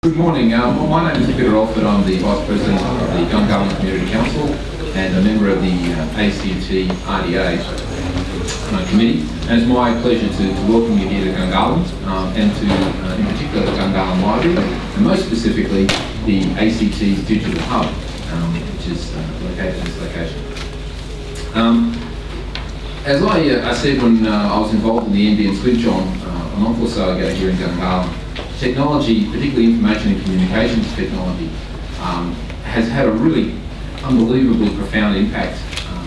Good morning. My name is Peter Elford. I'm the Vice President of the Gungahlin Community Council and a member of the ACT RDA Committee. And it's my pleasure to welcome you here to Gungahlin and to, in particular, the Gungahlin Library, and most specifically, the ACT's Digital Hub, which is located in this location. As I said when I was involved in the NBN switch on a month or so ago here in Gungahlin, technology, particularly information and communications technology, has had a really unbelievably profound impact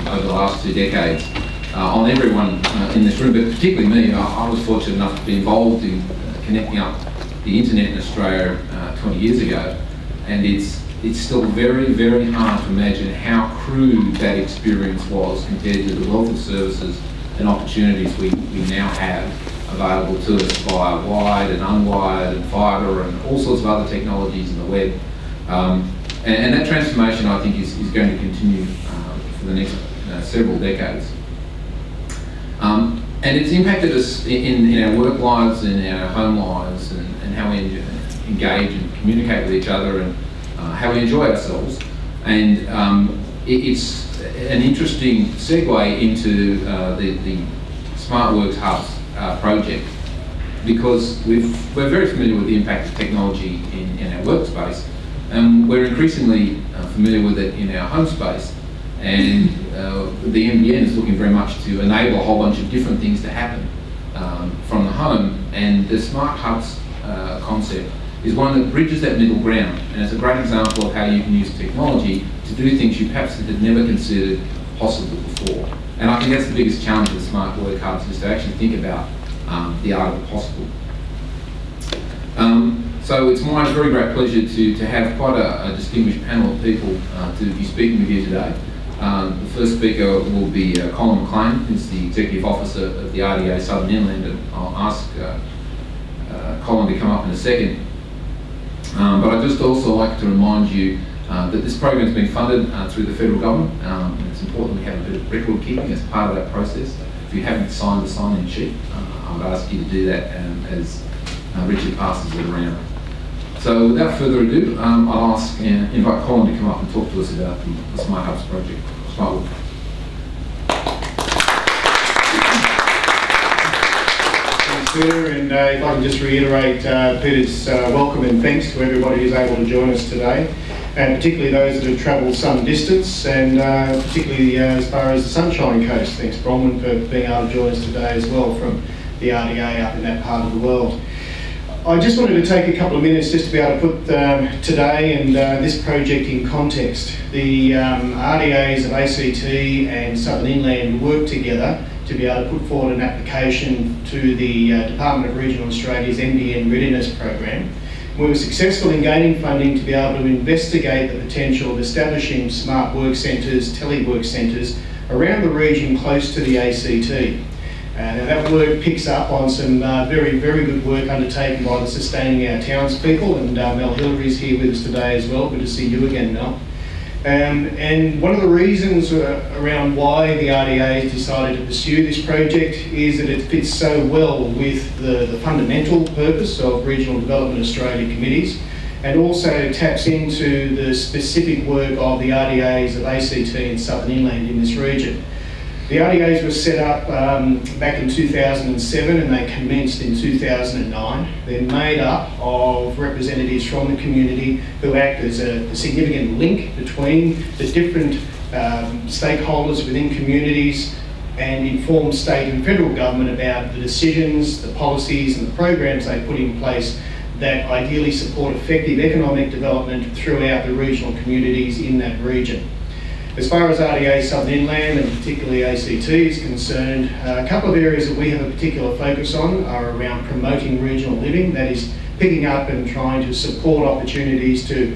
over the last 2 decades on everyone in this room, but particularly me. I was fortunate enough to be involved in connecting up the internet in Australia 20 years ago, and it's still very, very hard to imagine how crude that experience was compared to the wealth of services and opportunities we now have available to us via wired and unwired and fibre and all sorts of other technologies in the web. And that transformation, I think, is going to continue for the next several decades. And it's impacted us in our work lives and our home lives and how we engage and communicate with each other and how we enjoy ourselves. And it's an interesting segue into the Smart Works Hubs project, because we're very familiar with the impact of technology in our workspace, and we're increasingly familiar with it in our home space. And the NBN is looking very much to enable a whole bunch of different things to happen from the home, and the Smart Hubs concept is one that bridges that middle ground, and it's a great example of how you can use technology to do things you perhaps had never considered possible before. And I think that's the biggest challenge of the Smart Work Hubs, is to actually think about the art of the possible. So it's my very great pleasure to have quite a distinguished panel of people to be speaking with you today. The first speaker will be Colin McLean, who's the Executive Officer of the RDA Southern Inland, and I'll ask Colin to come up in a second. But I'd just also like to remind you that this program has been funded through the federal government, and it's important we have a bit of record keeping as part of that process. If you haven't signed the sign-in sheet, I would ask you to do that as Richard passes it around. So without further ado, I'll invite Colin to come up and talk to us about the Smart Hubs project. Smart Work. Thanks, Peter, and if I can just reiterate Peter's welcome and thanks to everybody who's able to join us today, and particularly those that have travelled some distance, and particularly as far as the Sunshine Coast. Thanks, Bronwyn, for being able to join us today as well from the RDA up in that part of the world. I just wanted to take a couple of minutes just to be able to put today and this project in context. The RDAs of ACT and Southern Inland work together to be able to put forward an application to the Department of Regional Australia's NBN Readiness program. We were successful in gaining funding to be able to investigate the potential of establishing smart work centres, telework centres, around the region close to the ACT. Now that work picks up on some very, very good work undertaken by the Sustaining Our Townspeople, and Mel Hillary's here with us today as well. Good to see you again, Mel. And one of the reasons around why the RDA has decided to pursue this project is that it fits so well with the fundamental purpose of Regional Development Australia committees, and also taps into the specific work of the RDAs of ACT and Southern Inland in this region. The RDAs were set up back in 2007 and they commenced in 2009. They're made up of representatives from the community who act as a significant link between the different stakeholders within communities and inform state and federal government about the decisions, the policies and the programs they put in place that ideally support effective economic development throughout the regional communities in that region. As far as RDA Southern Inland and particularly ACT is concerned, a couple of areas that we have a particular focus on are around promoting regional living, that is picking up and trying to support opportunities to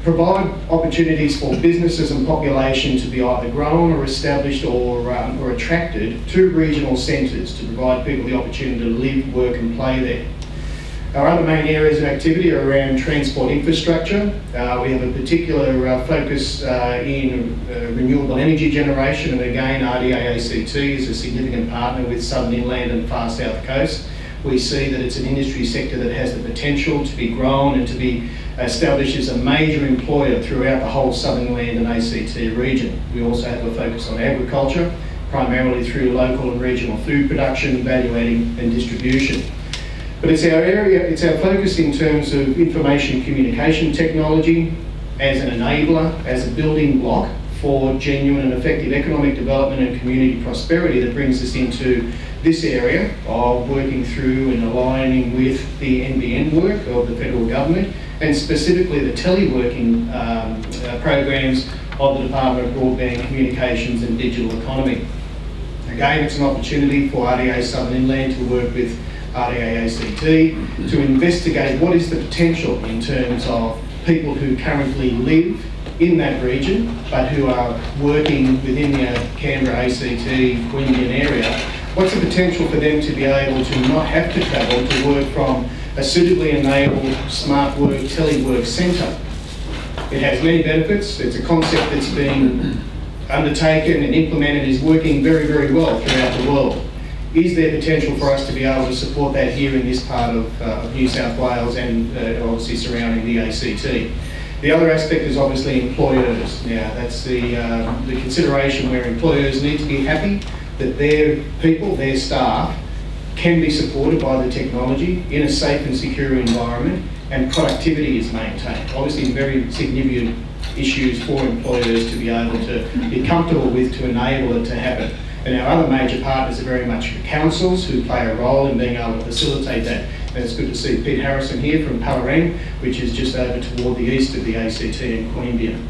provide opportunities for businesses and population to be either grown or established or attracted to regional centres to provide people the opportunity to live, work and play there. Our other main areas of activity are around transport infrastructure. We have a particular focus in renewable energy generation, and again RDA ACT is a significant partner with Southern Inland and Far South Coast. We see that it's an industry sector that has the potential to be grown and to be established as a major employer throughout the whole Southern Land and ACT region. We also have a focus on agriculture, primarily through local and regional food production, value adding and distribution. But it's our area, it's our focus in terms of information communication technology as an enabler, as a building block for genuine and effective economic development and community prosperity that brings us into this area of working through and aligning with the NBN work of the federal government, and specifically the teleworking programs of the Department of Broadband Communications and Digital Economy. Again, it's an opportunity for RDA Southern Inland to work with RDA ACT to investigate what is the potential in terms of people who currently live in that region but who are working within the Canberra ACT Queanbeyan area. What's the potential for them to be able to not have to travel to work from a suitably enabled smart work telework centre? It has many benefits. It's a concept that's been undertaken and implemented, is working very, very well throughout the world. Is there potential for us to be able to support that here in this part of New South Wales and obviously surrounding the ACT? The other aspect is obviously employers. Now that's the consideration where employers need to be happy that their people, their staff, can be supported by the technology in a safe and secure environment, and productivity is maintained. Obviously very significant issues for employers to be able to be comfortable with to enable it to happen. And our other major partners are very much the councils who play a role in being able to facilitate that. And it's good to see Pete Harrison here from Palarang, which is just over toward the east of the ACT in Queanbeyan.